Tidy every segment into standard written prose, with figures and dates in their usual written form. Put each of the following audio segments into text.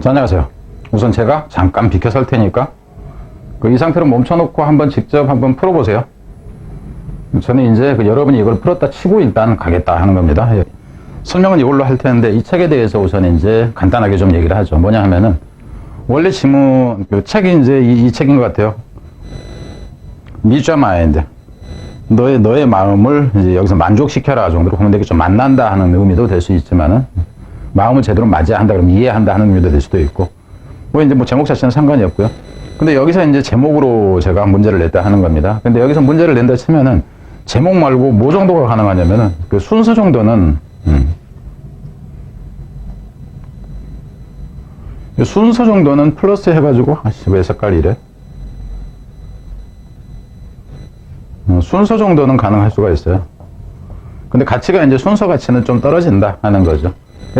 자, 안녕하세요. 우선 제가 잠깐 비켜 설 테니까 이 상태로 멈춰놓고 직접 한번 풀어보세요. 저는 이제 여러분이 이걸 풀었다 치고 일단 가겠다 하는 겁니다. 설명은 이걸로 할 텐데 이 책에 대해서 우선 이제 간단하게 좀 얘기를 하죠. 뭐냐 하면은 원래 지문 책이 이제 이 책인 것 같아요. Meet your mind. 너의 마음을 이제 여기서 만족시켜라 정도로 보면 되게 좀 만난다 하는 의미도 될 수 있지만은 마음을 제대로 맞이한다 그러면 이해한다 하는 의미도 될 수도 있고 이제 제목 자체는 상관이 없고요. 근데 여기서 이제 제목으로 제가 문제를 냈다 하는 겁니다. 근데 여기서 문제를 낸다 치면은 제목 말고 뭐 정도가 가능하냐면은 순서 정도는 순서 정도는 플러스 해가지고 왜 색깔이 이래? 순서 정도는 가능할 수가 있어요. 근데 가치가 이제 순서 가치는 좀 떨어진다 하는 거죠.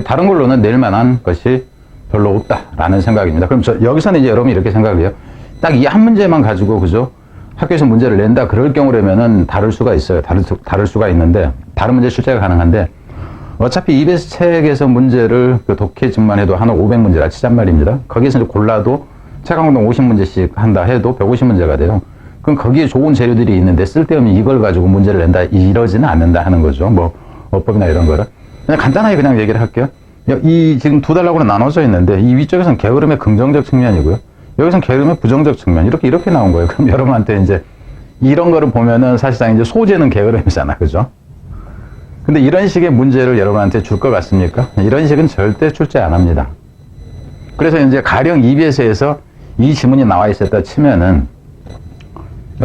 다른 걸로는 낼 만한 것이 별로 없다라는 생각입니다. 그럼 여기서는 이제 여러분이 이렇게 생각을 해요. 딱 이 한 문제만 가지고, 그죠? 학교에서 문제를 낸다. 그럴 경우라면은 다를 수가 있어요. 다를 수가 있는데, 다른 문제 출제가 가능한데, 어차피 EBS 책에서 문제를 독해집만 해도 한 500문제라 치잔 말입니다. 거기에서 이제 골라도 책 한 권당 50문제씩 한다 해도 150문제가 돼요. 그럼 거기에 좋은 재료들이 있는데 쓸데없는 이걸 가지고 문제를 낸다. 이러지는 않는다 하는 거죠. 어법이나 이런 거를. 그냥 간단하게 그냥 얘기를 할게요. 이 지금 두 달락으로 나눠져 있는데 이 위쪽에서는 게으름의 긍정적 측면이고요. 여기서는 게으름의 부정적 측면. 이렇게 나온 거예요. 그럼 여러분한테 이제 이런 거를 보면은 사실상 이제 소재는 게으름이잖아. 그죠? 근데 이런 식의 문제를 여러분한테 줄 것 같습니까? 이런 식은 절대 출제 안 합니다. 그래서 이제 가령 EBS에서 이 지문이 나와 있었다 치면은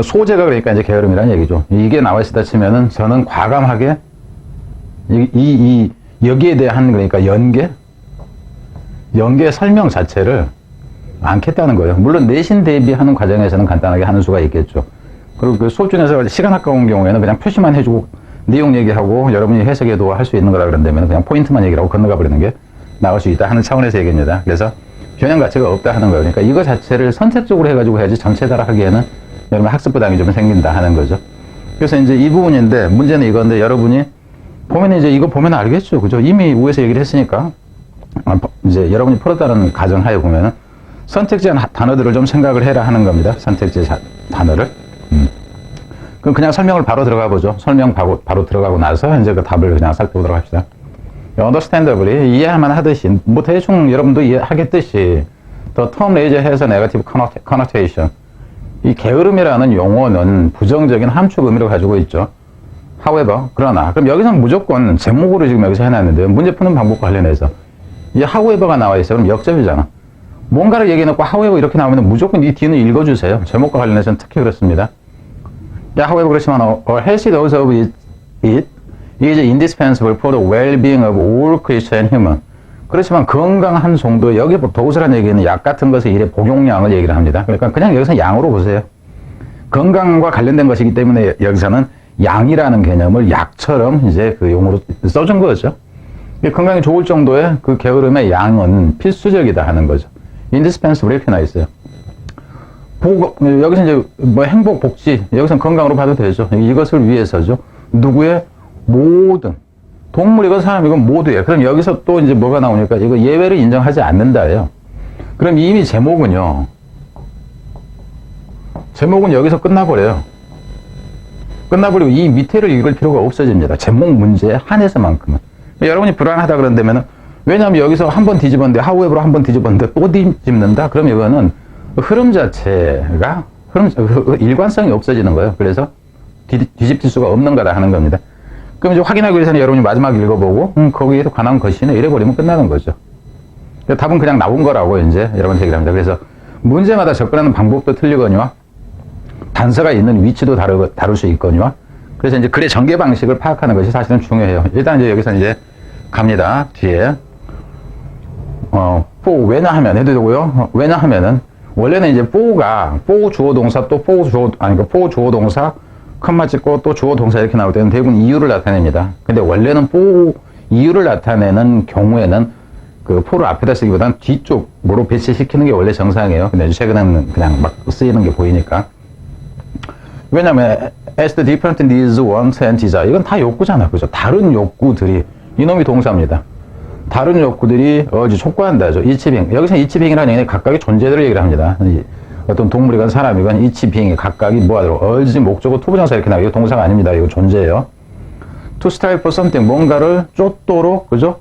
소재가 그러니까 이제 게으름이라는 얘기죠. 이게 나와 있었다 치면은 저는 과감하게 여기에 대한 그러니까 연계 설명 자체를 않겠다는 거예요. 물론 내신 대비하는 과정에서는 간단하게 하는 수가 있겠죠. 그리고 수업 중에서 시간 아까운 경우에는 그냥 표시만 해주고 내용 얘기하고 여러분이 해석해도 할 수 있는 거라 그런다면 그냥 포인트만 얘기를 하고 건너가 버리는 게 나을 수 있다 하는 차원에서 얘기입니다. 그래서 변형 가치가 없다 하는 거예요. 그러니까 이거 자체를 선택적으로 해가지고 해야지 전체다라 하기에는 여러분 학습 부담이 좀 생긴다 하는 거죠. 그래서 이제 이 부분인데 문제는 이건데 여러분이 보면 이제 이거 보면 알겠죠. 그죠? 이미 위에서 얘기를 했으니까 이제 여러분이 풀었다는 가정하에 보면은 선택지 단어들을 좀 생각을 해라 하는 겁니다. 선택지 단어를. 그럼 그냥 설명을 바로 들어가 보죠. 설명 바로 들어가고 나서 이제 그 답을 그냥 살펴보도록 합시다. understandably 이해할만 하듯이 대충 여러분도 이해하겠듯이 the term raise has a negative connotation. 이 게으름이라는 용어는 부정적인 함축 의미를 가지고 있죠. however, 그러나 그럼 여기서는 무조건 제목으로 지금 여기서 해놨는데요. 문제 푸는 방법과 관련해서 이 however가 나와 있어요. 그럼 역접이잖아. 뭔가를 얘기해놓고 however 이렇게 나오면 무조건 이 뒤는 읽어주세요. 제목과 관련해서는 특히 그렇습니다. however 그렇지만 or has it also of it is indispensable for the well-being of all Christian human. 그렇지만 건강한 정도 여기 도우스라는 얘기는 약 같은 것의 일의 복용량을 얘기를 합니다. 그러니까 그냥 여기서 양으로 보세요. 건강과 관련된 것이기 때문에 여기서는 양이라는 개념을 약처럼 이제 그 용어로 써준 거죠. 건강에 좋을 정도의 그 게으름의 양은 필수적이다 하는 거죠. indispensable 이렇게 나와 있어요. 여기서 이제 행복, 복지, 여기서는 건강으로 봐도 되죠. 이것을 위해서죠. 누구의 모든 동물이건 사람이건 모두예요. 그럼 여기서 또 이제 뭐가 나오니까 이거 예외를 인정하지 않는다예요. 그럼 이미 제목은 여기서 끝나버려요. 끝나버리고 이 밑에를 읽을 필요가 없어집니다. 제목 문제에 한해서만큼은. 여러분이 불안하다 그런다면은 왜냐하면 여기서 한 번 뒤집었는데 however로 한 번 뒤집었는데 또 뒤집는다? 그럼 이거는 흐름 자체가 일관성이 없어지는 거예요. 그래서 뒤집힐 수가 없는 거다 하는 겁니다. 그럼 이제 확인하기 위해서는 여러분이 마지막 읽어보고 거기에 관한 것이네 이래버리면 끝나는 거죠. 답은 그냥 나온 거라고 이제 여러분한테 얘기를 합니다. 그래서 문제마다 접근하는 방법도 틀리거니와 단서가 있는 위치도 다를 수 있거니와 그래서 이제 글의 전개 방식을 파악하는 것이 사실은 중요해요. 일단 이제 여기서 이제 갑니다. 뒤에 for 왜냐하면 해도 되고요. 왜냐하면은 원래는 이제 for 주어 동사 또 for 주어 동사 컴마 찍고 또 주어 동사 이렇게 나올 때는 대부분 이유를 나타냅니다. 근데 원래는 for 이유를 나타내는 경우에는 그 for를 앞에다 쓰기보다는 뒤쪽으로 배치시키는 게 원래 정상이에요. 근데 최근에는 그냥 막 쓰이는 게 보이니까. 왜냐면 as the different needs, wants and desire 이건 다 욕구잖아. 그죠? 다른 욕구들이 이놈이 동사입니다. 다른 욕구들이 촉구한다죠. 이치빙. 여기서 이치빙이라는 얘기는 각각의 존재들을 얘기를 합니다. 어떤 동물이건 사람이건 이치빙이 각각이 뭐하도록 urge 목적어 투부정사 이렇게 나와요. 이거 동사가 아닙니다. 이거 존재예요. to strive for something 뭔가를 쫓도록 그죠?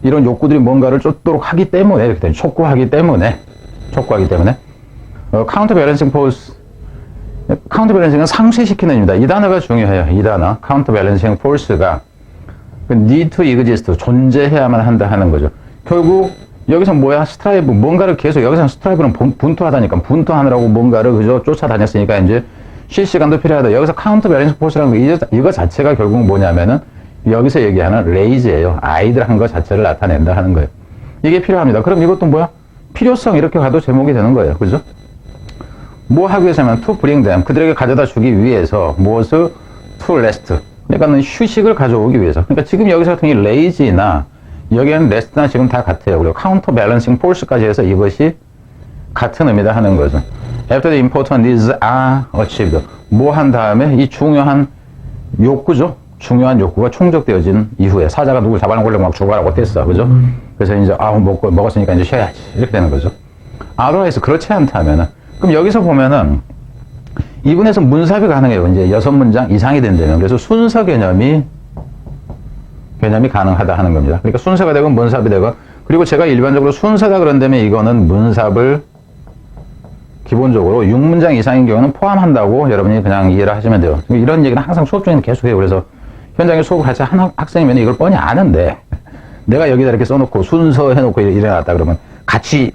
이런 욕구들이 뭔가를 쫓도록 하기 때문에 이렇게 되죠. 촉구하기 때문에 counterbalancing force 카운터밸런싱은 상쇄시키는 입니다. 이 단어가 중요해요. 이 단어 counterbalancing force가 need to exist 존재해야만 한다 하는 거죠. 결국 여기서 뭐야? 스트라이브 뭔가를 계속 여기서 스트라이브는 분투하다니까 분투하느라고 뭔가를 그저 쫓아다녔으니까 이제 쉴 시간도 필요하다. 여기서 counterbalancing force라는 거 이거 자체가 결국 뭐냐면은 여기서 얘기하는 레이즈예요. 아이들 한 것 자체를 나타낸다 하는 거예요. 이게 필요합니다. 그럼 이것도 뭐야? 필요성 이렇게 가도 제목이 되는 거예요. 그죠? 뭐 하기 위해서면 to bring them 그들에게 가져다 주기 위해서 무엇을 to rest 그러니까는 휴식을 가져오기 위해서. 그러니까 지금 여기서 같은 이 lazy나 여기에는 rest나 지금 다 같아요. 그리고 counterbalancing force까지 해서 이것이 같은 의미다 하는 거죠. After the important needs are achieved 뭐 한 다음에 이 중요한 욕구죠. 중요한 욕구가 충족되어진 이후에 사자가 누굴 잡아먹으려고 막 죽어라고 뗐어. 그죠? 그래서 이제 먹었으니까 이제 쉬어야지. 이렇게 되는 거죠. otherwise 그렇지 않다면은 그럼 여기서 보면은 이분에서 문사비 가능해요. 이제 6문장 이상이 된다면. 그래서 순서 개념이 가능하다 하는 겁니다. 그러니까 순서가 되건 문사비 되건 그리고 제가 일반적으로 순서다 그런다면 이거는 문사를 기본적으로 6문장 이상인 경우는 포함한다고 여러분이 그냥 이해를 하시면 돼요. 이런 얘기는 항상 수업 중에는 계속해요. 그래서 현장에 수업을 같이 하는 학생이면 이걸 뻔히 아는데 내가 여기다 이렇게 써놓고 순서 해놓고 이래놨다 그러면 같이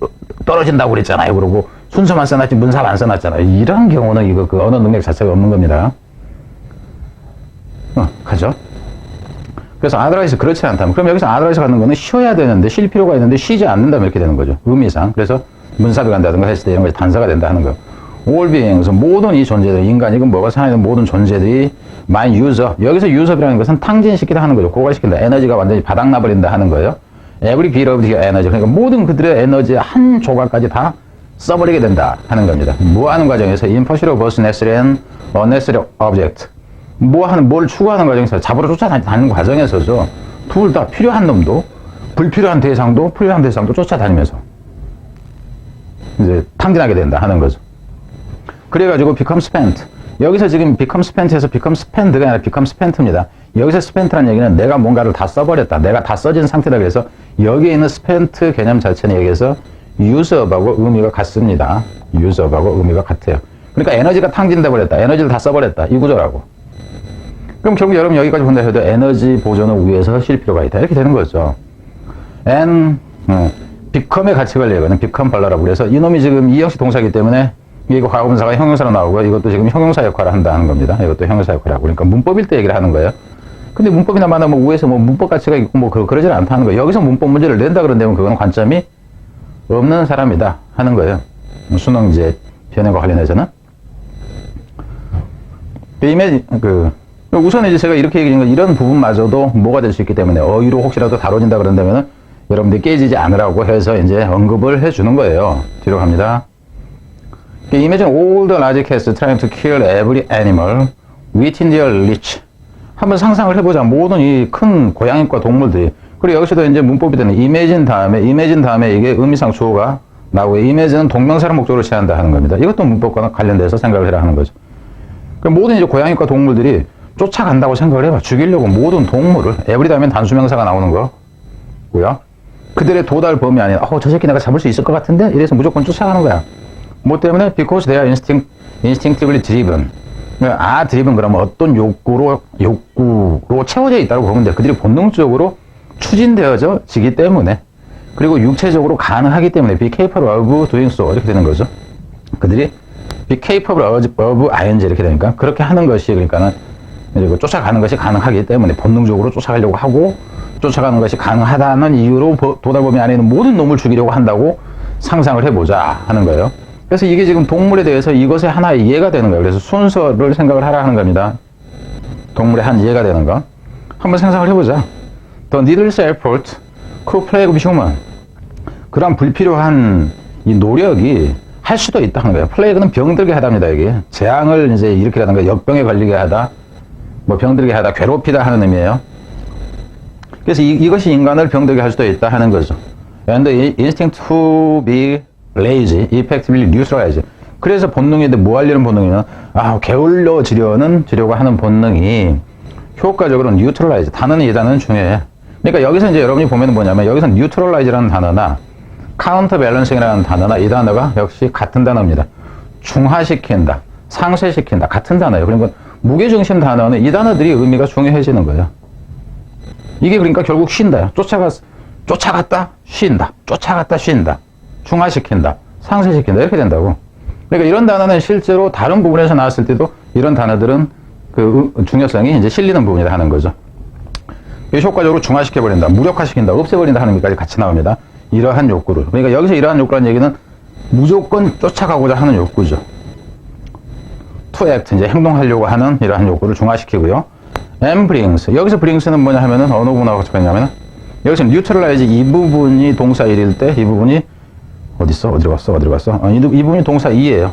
떨어진다고 그랬잖아요. 그러고 순서만 써놨지 문사만 안 써놨잖아요. 이런 경우는 이거 그 언어 능력 자체가 없는 겁니다. 가죠. 그래서 otherwise 그렇지 않다면 그럼 여기서 otherwise 가는 거는 쉬어야 되는데 쉴 필요가 있는데 쉬지 않는다면 이렇게 되는 거죠. 의미상. 그래서 문사비 간다든가 했을 때 이런 것이 단서가 된다 하는 거예요. all beings 모든 이 존재들 인간이건 뭐가 살아있는 모든 존재들이 my user 여기서 user이라는 것은 탕진시키다 하는 거죠. 고갈시킨다. 에너지가 완전히 바닥나버린다 하는 거예요. every bit of the energy 그러니까 모든 그들의 에너지의 한 조각까지 다 써버리게 된다 하는 겁니다. 무하는 과정에서 in pursuit of both necessary and unnecessary object 뭘 추구하는 과정에서 잡으러 쫓아다니는 과정에서죠. 둘 다 필요한 놈도 불필요한 대상도 필요한 대상도 쫓아다니면서 이제 탕진하게 된다 하는 거죠. 그래가지고 become spent 여기서 지금 become spent에서 become spend가 아니라 become spent입니다. 여기서 spent라는 얘기는 내가 뭔가를 다 써버렸다. 내가 다 써진 상태다. 그래서 여기에 있는 spent 개념 자체는 여기서 use of하고 의미가 같습니다. use of하고 의미가 같아요. 그러니까 에너지가 탕진돼 버렸다. 에너지를 다 써버렸다. 이 구조라고. 그럼 결국 여러분 여기까지 본다 해도 에너지 보존을 위해서 쉴 필요가 있다. 이렇게 되는 거죠. and become의 가치가 걸려요. become 발라라고 그래서 이놈이 지금 이 형식 동사이기 때문에 이거 과거분사가 형용사로 나오고 이것도 지금 형용사 역할을 한다는 겁니다. 이것도 형용사 역할을 하고 그러니까 문법일 때 얘기를 하는 거예요. 근데 문법이나 마나 뭐 우에서 뭐 문법 가치가 있고 뭐 그러지는 않다는 거예요. 여기서 문법 문제를 낸다 그런다면 그건 관점이 없는 사람이다 하는 거예요. 수능제 변형과 관련해서는. 우선 이제 제가 이렇게 얘기한 건 이런 부분마저도 뭐가 될 수 있기 때문에 어휘로 혹시라도 다뤄진다 그런다면은 여러분들이 깨지지 않으라고 해서 이제 언급을 해주는 거예요. 뒤로 갑니다. Imagine all the large cats trying to kill every animal within their reach. 한번 상상을 해보자. 모든 이 큰 고양이과 동물들이. 그리고 여기서도 이제 문법이 되는 imagine 다음에 이게 의미상 주어가 나오고 image는 동명사를 목적으로 취한다 하는 겁니다. 이것도 문법과 관련돼서 생각을 해라 하는 거죠. 그럼 모든 이제 고양이과 동물들이 쫓아간다고 생각을 해봐. 죽이려고 모든 동물을 every 다음에 단수명사가 나오는 거고요. 그들의 도달 범위 아닌 저 새끼 내가 잡을 수 있을 것 같은데 이래서 무조건 쫓아가는 거야. 뭐 때문에? Because they are instinctively driven. driven 그러면 어떤 욕구로 채워져 있다고 보면 돼. 그들이 본능적으로 추진되어지기 때문에 그리고 육체적으로 가능하기 때문에 be capable of doing so 이렇게 되는 거죠. 그들이 be capable of ing 이렇게 되니까 그렇게 하는 것이 그러니까는 쫓아가는 것이 가능하기 때문에 본능적으로 쫓아가려고 하고 쫓아가는 것이 가능하다는 이유로 도달 범위 안에 있는 모든 놈을 죽이려고 한다고 상상을 해보자 하는 거예요. 그래서 이게 지금 동물에 대해서 이것의 하나의 이해가 되는 거예요. 그래서 순서를 생각을 하라 하는 겁니다. 동물의 한 이해가 되는 거. 한번 생각을 해보자. The needless effort could plague human. 그런 불필요한 이 노력이 할 수도 있다 하는 거예요. 플레이그는 병들게 하답니다. 이게 재앙을 이제 일으키라든가 역병에 걸리게 하다, 뭐 병들게 하다, 괴롭히다 하는 의미예요. 그래서 이것이 인간을 병들게 할 수도 있다 하는 거죠. And the instinct to be lazy effectively neutralize. 그래서 본능인데 뭐 하려는 본능이냐? 게을러지려고 하는 본능이 효과적으로 neutralize. 단어는 이 단어는 중요해. 그러니까 여기서 이제 여러분이 보면 뭐냐면 여기서 neutralize라는 단어나 counterbalancing이라는 단어나 이 단어가 역시 같은 단어입니다. 중화시킨다, 상쇄시킨다 같은 단어예요. 그러니까 무게중심 단어는 이 단어들이 의미가 중요해지는 거예요. 이게 그러니까 결국 쉰다요. 쫓아갔다, 쉰다. 쫓아갔다, 쉰다. 중화시킨다, 상쇄시킨다 이렇게 된다고. 그러니까 이런 단어는 실제로 다른 부분에서 나왔을 때도 이런 단어들은 그 중요성이 이제 실리는 부분이다 하는 거죠. 효과적으로 중화시켜버린다, 무력화시킨다, 없애버린다 하는 것까지 같이 나옵니다. 이러한 욕구를. 그러니까 여기서 이러한 욕구라는 얘기는 무조건 쫓아가고자 하는 욕구죠. to act, 이제 행동하려고 하는 이러한 욕구를 중화시키고요. and brings. 여기서 brings는 뭐냐 하면은 어느 부분하고 같이 있냐면은 여기서 neutralize 이 부분이 동사 1일 때 이 부분이 어디로 갔어? 이 부분이 동사 2예요.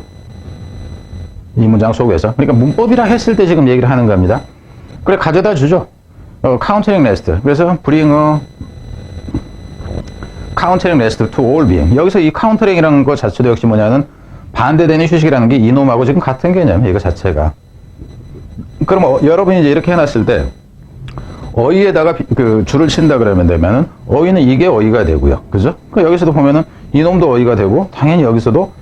이 문장 속에서. 그러니까 문법이라 했을 때 지금 얘기를 하는 겁니다. 그래, 가져다 주죠. countering rest. 그래서 bring countering rest to all being. 여기서 이 countering이라는 것 자체도 역시 뭐냐면 반대되는 휴식이라는 게 이놈하고 지금 같은 개념이에요. 이거 자체가. 그럼 여러분이 이제 이렇게 해놨을 때 어휘에다가 그 줄을 친다 그러면 되면은 어휘는 이게 어휘가 되고요. 그죠? 그 여기서도 보면은 이놈도 어휘가 되고 당연히 여기서도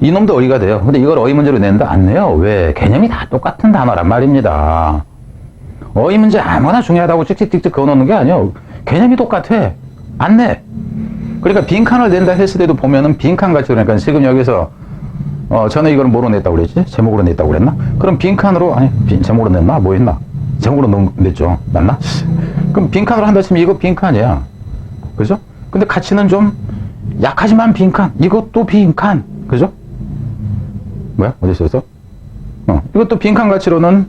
이놈도 어휘가 돼요. 근데 이걸 어휘 문제로 낸다? 안 내요. 왜? 개념이 다 똑같은 단어란 말입니다. 어휘 문제 아무나 중요하다고 찍찍찍찍 그어놓는 게 아니에요. 개념이 똑같아. 안 내. 그러니까 빈칸을 낸다 했을 때도 보면은 빈칸 같이 그러니까 지금 여기서 전에 이걸 뭐로 냈다고 그랬지? 제목으로 냈다고 그랬나? 그럼 빈칸으로 아니 제목으로 냈나? 뭐 했나? 제목으로 냈죠. 맞나? 그럼 빈칸으로 한다 치면 이거 빈칸이야. 그죠? 근데 가치는 좀 약하지만 빈칸. 이것도 빈칸. 그죠? 뭐야? 어디 있어? 이것도 빈칸 가치로는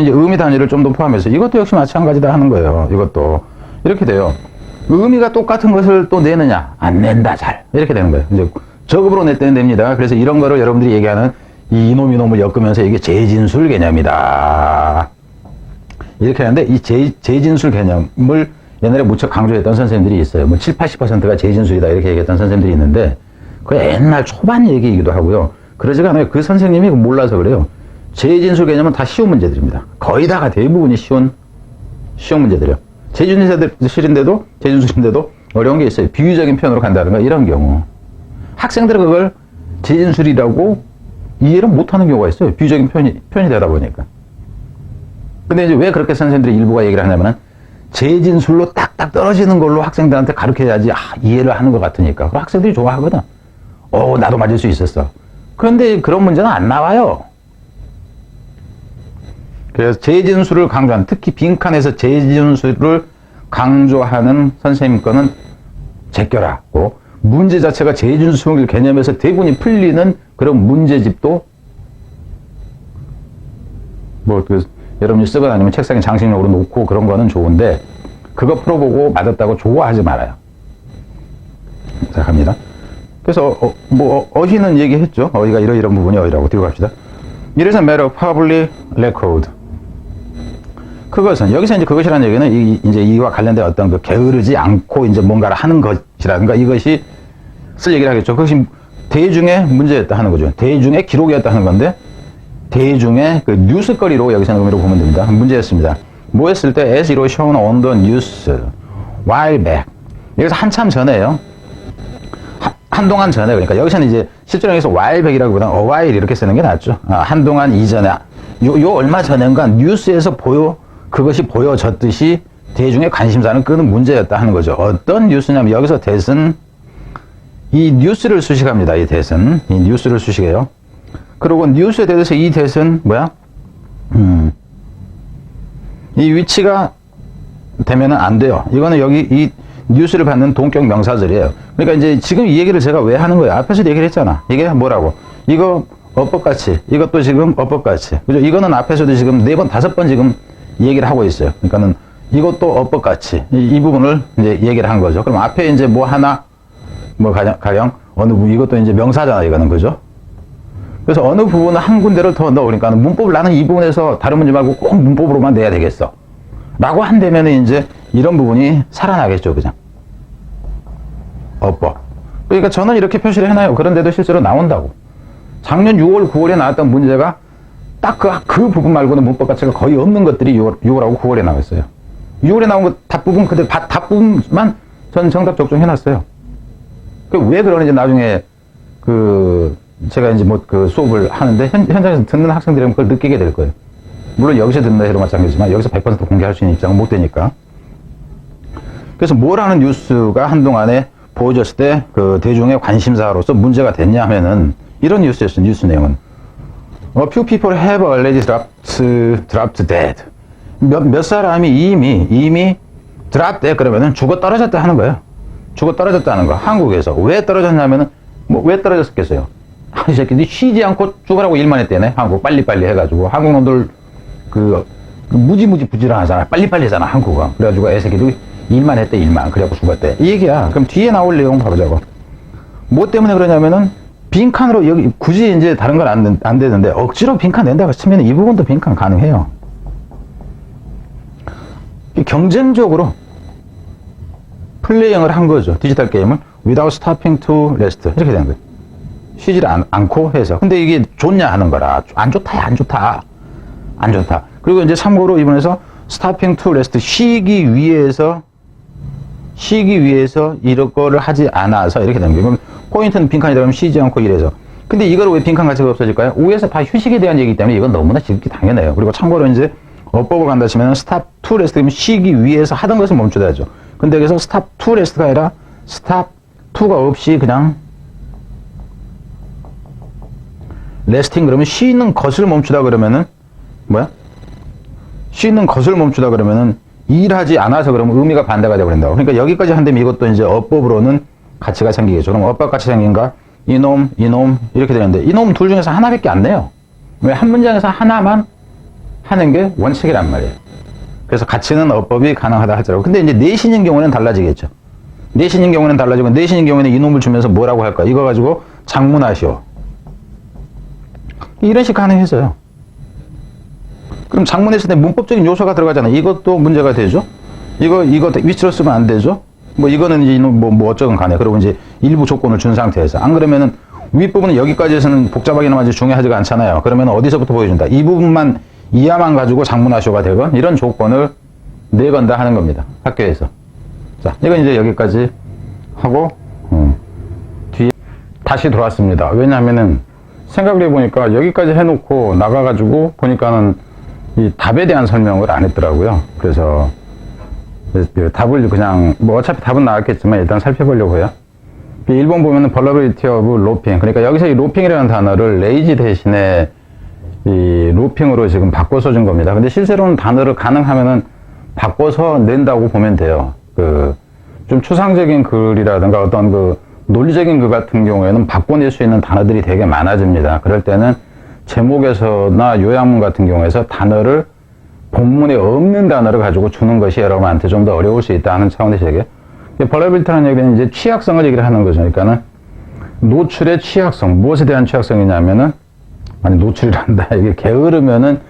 이제 의미 단위를 좀 더 포함해서 이것도 역시 마찬가지다 하는 거예요. 이것도 이렇게 돼요. 의미가 똑같은 것을 또 내느냐? 안 낸다 잘. 이렇게 되는 거예요. 이제 저급으로 낼 때는 됩니다. 그래서 이런 거를 여러분들이 얘기하는 이 이놈을 엮으면서 이게 재진술 개념이다. 이렇게 하는데 이 재진술 개념을 옛날에 무척 강조했던 선생님들이 있어요. 뭐 7, 80%가 재진술이다 이렇게 얘기했던 선생님들이 있는데 그 옛날 초반 얘기이기도 하고요. 그러지가 않아요. 그 선생님이 몰라서 그래요. 재진술 개념은 다 쉬운 문제들입니다. 거의 다가 대부분이 쉬운 문제들이요. 재진술인데도 어려운 게 있어요. 비유적인 표현으로 간다든가 이런 경우. 학생들은 그걸 재진술이라고 이해를 못하는 경우가 있어요. 비유적인 표현이 되다 보니까. 근데 이제 왜 그렇게 선생님들이 일부가 얘기를 하냐면은 재진술로 딱딱 떨어지는 걸로 학생들한테 가르쳐야지 이해를 하는 것 같으니까. 그럼 학생들이 좋아하거든. 나도 맞을 수 있었어. 그런데 그런 문제는 안 나와요. 그래서 재진술을 강조하는, 특히 빈칸에서 재진술을 강조하는 선생님 거는 제껴라고, 문제 자체가 재진술 개념에서 대부분이 풀리는 그런 문제집도 여러분이 쓰거나 아니면 책상에 장식용으로 놓고 그런 거는 좋은데 그거 풀어보고 맞았다고 좋아하지 말아요. 자, 갑니다. 그래서 어휘는 얘기했죠. 어휘가 이런 부분이 어휘라고. 뒤로 갑시다. It is a matter of public record. 그것은 여기서 이제 그것이라는 얘기는 이제 이와 관련된 어떤 그 게으르지 않고 이제 뭔가를 하는 것이라든가 이것이 쓸 얘기를 하겠죠. 그것이 대중의 문제였다 하는 거죠. 대중의 기록이었다 하는 건데 대중의 그 뉴스거리로 여기서는 의미로 보면 됩니다. 문제였습니다. 뭐 했을 때 as it was shown on the news while back. 여기서 한참 전에요. 한동안 전에, 그러니까 여기서는 이제 실제로 여기서 while back이라기보다는 a while 이렇게 쓰는 게 낫죠. 한동안 이전에 요 얼마 전인가 뉴스에서 그것이 보여졌듯이 대중의 관심사는 끄는 문제였다 하는 거죠. 어떤 뉴스냐면 여기서 대선 이 뉴스를 수식합니다. 이 대선 이 뉴스를 수식해요. 그리고 뉴스에 대해서 이 대선 이 위치가 되면은 안 돼요. 이거는 여기 이 뉴스를 받는 동격 명사절이에요. 그러니까 이제 지금 이 얘기를 제가 왜 하는 거예요? 앞에서 얘기를 했잖아. 이게 뭐라고? 이거 어법같이, 이것도 지금 어법같이. 그죠? 이거는 앞에서도 지금 4번, 5번 지금 얘기를 하고 있어요. 그러니까는 이것도 어법같이 이 부분을 이제 얘기를 한 거죠. 그럼 앞에 이제 뭐 하나, 가령 어느 부분, 이것도 이제 명사잖아, 이거는. 그죠? 그래서 어느 부분은 한 군데를 더 넣어. 그러니까 문법을 나는 이 부분에서 다른 문제 말고 꼭 문법으로만 내야 되겠어. 라고 한다면 이제 이런 부분이 살아나겠죠, 그냥. 어법. 그러니까 저는 이렇게 표시를 해놔요. 그런데도 실제로 나온다고. 작년 6월, 9월에 나왔던 문제가 딱 그 부분 말고는 문법 가치가 거의 없는 것들이 6월하고 9월에 나왔어요. 6월에 나온 것 답부분, 근데 답부분만 저는 정답 적중해놨어요. 왜 그러는지 나중에 제가 이제 수업을 하는데 현장에서 듣는 학생들은 그걸 느끼게 될 거예요. 물론 여기서 듣는다 해도 마찬가지지만 여기서 100% 공개할 수 있는 입장은 못 되니까. 그래서 뭐라는 뉴스가 한동안에 보여졌을 때 대중의 관심사로서 문제가 됐냐 하면은 이런 뉴스였어요. 뉴스 내용은. A few people have already dropped dead. 몇 사람이 이미 drop dead 그러면은 죽어 떨어졌다 하는 거예요. 죽어 떨어졌다는 거. 한국에서. 왜 떨어졌냐면은, 왜 떨어졌겠어요? 이 새끼들이 쉬지 않고 죽으라고 일만 했대네. 한국. 빨리빨리 해가지고. 한국 놈들, 무지무지 부지런하잖아. 빨리빨리 하잖아. 한국은. 그래가지고 애새끼들이 일만 했대, 일만. 그래갖고 죽었대. 이 얘기야. 그럼 뒤에 나올 내용 봐보자고. 뭐 때문에 그러냐면은, 빈칸으로 여기, 굳이 이제 다른 건 안 되는데, 억지로 빈칸 낸다고 치면 이 부분도 빈칸 가능해요. 경쟁적으로 플레이잉을 한 거죠. 디지털 게임을. without stopping to rest. 이렇게 된 거예요. 쉬질 않고 해서. 근데 이게 좋냐 하는 거라. 안 좋다, 안 좋다. 안 좋다. 그리고 이제 참고로 이번에서 stopping to rest. 쉬기 위해서 이런 거를 하지 않아서 이렇게 된 거예요. 그럼 포인트는 빈칸이 들어가면 쉬지 않고 이래서. 근데 이걸 왜 빈칸 가치가 없어질까요? 위에서 다 휴식에 대한 얘기이기 때문에 이건 너무나 지극히 당연해요. 그리고 참고로 이제 어법을 간다 치면 stop to rest 그러면 쉬기 위해서 하던 것을 멈추다죠. 근데 여기서 stop to rest가 아니라 stop to가 없이 그냥 resting 그러면 쉬는 것을 멈추다 그러면은 뭐야? 쉬는 것을 멈추다 그러면은 일하지 않아서 그러면 의미가 반대가 되어버린다고. 그러니까 여기까지 한다면 이것도 이제 어법으로는 가치가 생기겠죠. 그럼 어법 가치 생긴가? 이놈 이렇게 되는데 이놈 둘 중에서 하나밖에 안 내요. 왜 한 문장에서 하나만 하는 게 원칙이란 말이에요. 그래서 가치는 어법이 가능하다 하더라고. 근데 이제 내신인 경우는 달라지겠죠. 내신인 경우는 달라지고 내신인 경우에는 이놈을 주면서 뭐라고 할까? 이거 가지고 장문하시오. 이런 식 가능해서요. 그럼 장문했을 때 문법적인 요소가 들어가잖아요. 이것도 문제가 되죠. 이거 위치로 쓰면 안 되죠. 뭐 이거는 이제 뭐 어쩌건 간에. 그리고 이제 일부 조건을 준 상태에서. 안 그러면은 윗부분은 여기까지에서는 복잡하게는 아주 중요하지가 않잖아요. 그러면 어디서부터 보여준다. 이 부분만 이하만 가지고 장문하쇼가 되건 이런 조건을 내건다 하는 겁니다. 학교에서. 자, 이건 이제 여기까지 하고 뒤에 다시 돌아왔습니다. 왜냐하면은 생각을 해보니까 여기까지 해놓고 나가가지고 보니까는 이 답에 대한 설명을 안 했더라고요. 그래서 답을 그냥 뭐 어차피 답은 나왔겠지만 일단 살펴보려고 해요. 1번 보면은 vulnerability of looping. 그러니까 여기서 이 looping이라는 단어를 lazy 대신에 이 looping으로 지금 바꿔서 준 겁니다. 근데 실제로는 단어를 가능하면은 바꿔서 낸다고 보면 돼요. 좀 추상적인 글이라든가 어떤 논리적인 글 같은 경우에는 바꿔낼 수 있는 단어들이 되게 많아집니다. 그럴 때는 제목에서나 요약문 같은 경우에서 단어를 본문에 없는 단어를 가지고 주는 것이 여러분한테 좀 더 어려울 수 있다 하는 차원에서 얘기해요. vulnerability라는 얘기는 이제 취약성을 얘기를 하는 거죠. 그러니까는 노출의 취약성, 무엇에 대한 취약성이냐면은, 아니, 노출이란다. 이게 게으르면은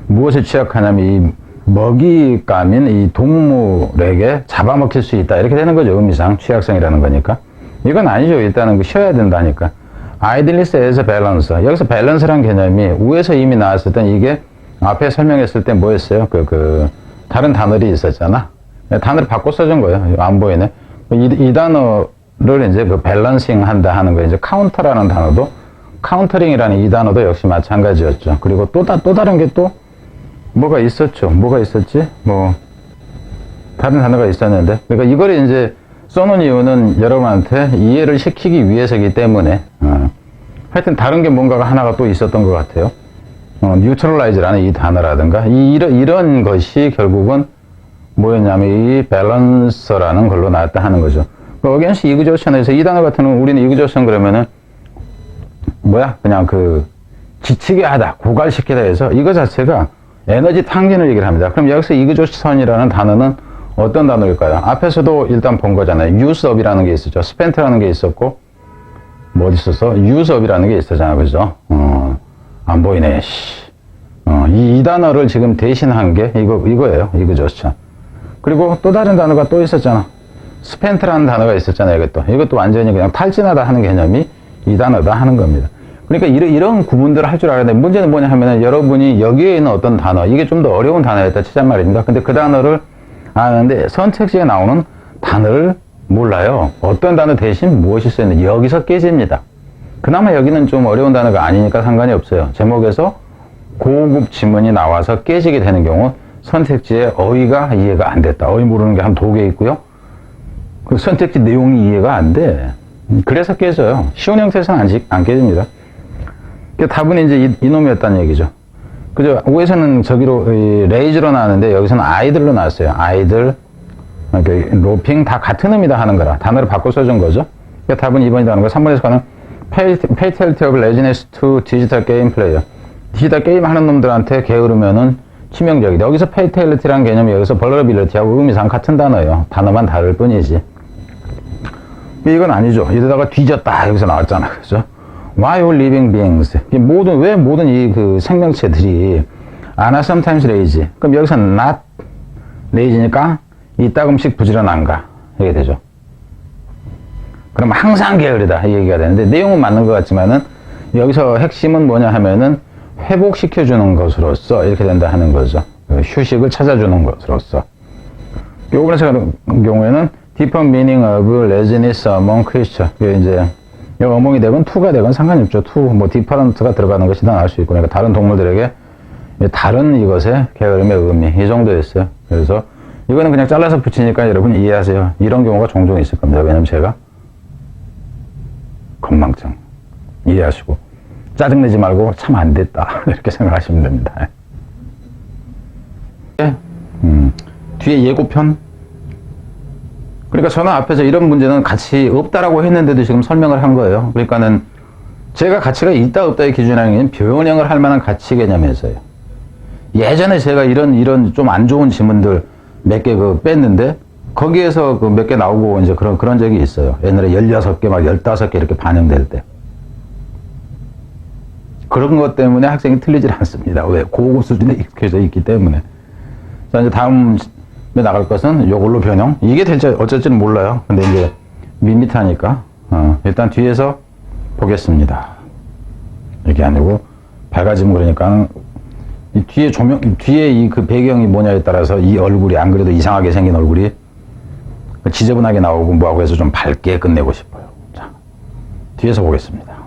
무엇에 취약하냐면 이 먹이감인 이 동물에게 잡아먹힐 수 있다. 이렇게 되는 거죠. 의미상 취약성이라는 거니까. 이건 아니죠. 일단은 쉬어야 된다니까. idleness as a balance. 여기서 balance란 개념이 위에서 이미 나왔을 땐 이게 앞에 설명했을 때 뭐였어요? 다른 단어들이 있었잖아. 단어를 바꿔 써준 거예요. 안 보이네. 이 단어를 이제 밸런싱 한다 하는 거예요. 이제 카운터라는 단어도, 카운터링이라는 이 단어도 역시 마찬가지였죠. 그리고 또 다른 게 또 뭐가 있었죠. 뭐가 있었지? 다른 단어가 있었는데. 그러니까 이걸 이제 써놓은 이유는 여러분한테 이해를 시키기 위해서이기 때문에, 하여튼 다른 게 뭔가가 하나가 또 있었던 것 같아요. neutralize라는 이 단어라든가, 이런 것이 결국은 뭐였냐면 이 balance라는 걸로 나왔다 하는 거죠. against exhaustion에서 이 단어 같은 경우는 우리는 exhaustion 그러면은 뭐야? 그냥 지치게 하다, 고갈시키다 해서 이거 자체가 에너지 탕진을 얘기를 합니다. 그럼 여기서 exhaustion이라는 단어는 어떤 단어일까요? 앞에서도 일단 본 거잖아요. use up이라는 게 있었죠. spent라는 게 있었고, 뭐 어디 있었어? use up이라는 게 있었잖아. 그죠? 안 보이네, 이 단어를 지금 대신한 게 이거예요. exhaustion. 그리고 또 다른 단어가 또 있었잖아. spent라는 단어가 있었잖아요. 이것도 완전히 그냥 탈진하다 하는 개념이 이 단어다 하는 겁니다. 그러니까 이런 구분들을 할 줄 알아야 돼. 문제는 뭐냐 하면은 여러분이 여기에 있는 어떤 단어, 이게 좀 더 어려운 단어였다 치잔 말입니다. 근데 그 단어를 아는데 선택지에 나오는 단어를 몰라요. 어떤 단어 대신 무엇이 쓰였는지 여기서 깨집니다. 그나마 여기는 좀 어려운 단어가 아니니까 상관이 없어요. 제목에서 고급 지문이 나와서 깨지게 되는 경우 선택지의 어휘가 이해가 안 됐다. 어휘 모르는 게 한 2개 있고요. 그 선택지 내용이 이해가 안 돼. 그래서 깨져요. 쉬운 형태에서는 안 깨집니다. 답은 이제 이놈이었다는 얘기죠. 그죠? 오에서는 저기로 레이즈로 나왔는데 여기서는 아이들로 나왔어요. 아이들, 로핑 다 같은 의미다 하는 거라 단어를 바꿔 써준 거죠. 답은 2번이라는 거. 3번에서 가는 fatality of laziness to digital game player. 디지털 게임 하는 놈들한테 게으르면은 치명적이다. 여기서 fatality라는 개념이 여기서 vulnerability하고 의미상 같은 단어예요. 단어만 다를 뿐이지. 이건 아니죠. 이러다가 뒤졌다. 여기서 나왔잖아. 그죠? Why all living beings? 왜 모든 이 그 생명체들이 are sometimes lazy? 그럼 여기서 not lazy니까 이따금씩 부지런한가? 이게 되죠. 그럼 항상 게으르다. 이 얘기가 되는데 내용은 맞는 것 같지만은 여기서 핵심은 뭐냐 하면은 회복시켜주는 것으로서 이렇게 된다 하는 거죠. 휴식을 찾아주는 것으로서. 요번에 같은 경우에는 deeper meaning of laziness among Christians. 이제 어몽이 되건 투가 되건 상관이 없죠. different가 들어가는 것이 다 나올 수 있고, 그러니까 다른 동물들에게 다른 이것의 게으름의 의미, 이 정도였어요. 그래서 이거는 그냥 잘라서 붙이니까 여러분 이해하세요. 이런 경우가 종종 있을 겁니다. 왜냐면 제가 건망증 이해하시고 짜증내지 말고 참 안 됐다 이렇게 생각하시면 됩니다. 뒤에 예고편. 그러니까 저는 앞에서 이런 문제는 가치 없다라고 했는데도 지금 설명을 한 거예요. 그러니까는 제가 가치가 있다 없다의 기준이라는 게 변형을 할 만한 가치 개념에서요. 예전에 제가 이런 좀 안 좋은 지문들 몇 개 뺐는데 거기에서 몇 개 나오고 이제 그런 적이 있어요. 옛날에 16개 막 15개 이렇게 반영될 때. 그런 것 때문에 학생이 틀리질 않습니다. 왜? 고급 수준에 익숙해져 있기 때문에. 자, 이제 다음에 나갈 것은 이걸로 변형. 이게 될지 어쩔지는 몰라요. 근데 이제 밋밋하니까 일단 뒤에서 보겠습니다. 이게 아니고 밝아지면 그러니까 이 뒤에 뒤에 이 그 배경이 뭐냐에 따라서 이 얼굴이 안 그래도 이상하게 생긴 얼굴이 지저분하게 나오고 뭐하고 해서 좀 밝게 끝내고 싶어요. 자, 뒤에서 보겠습니다.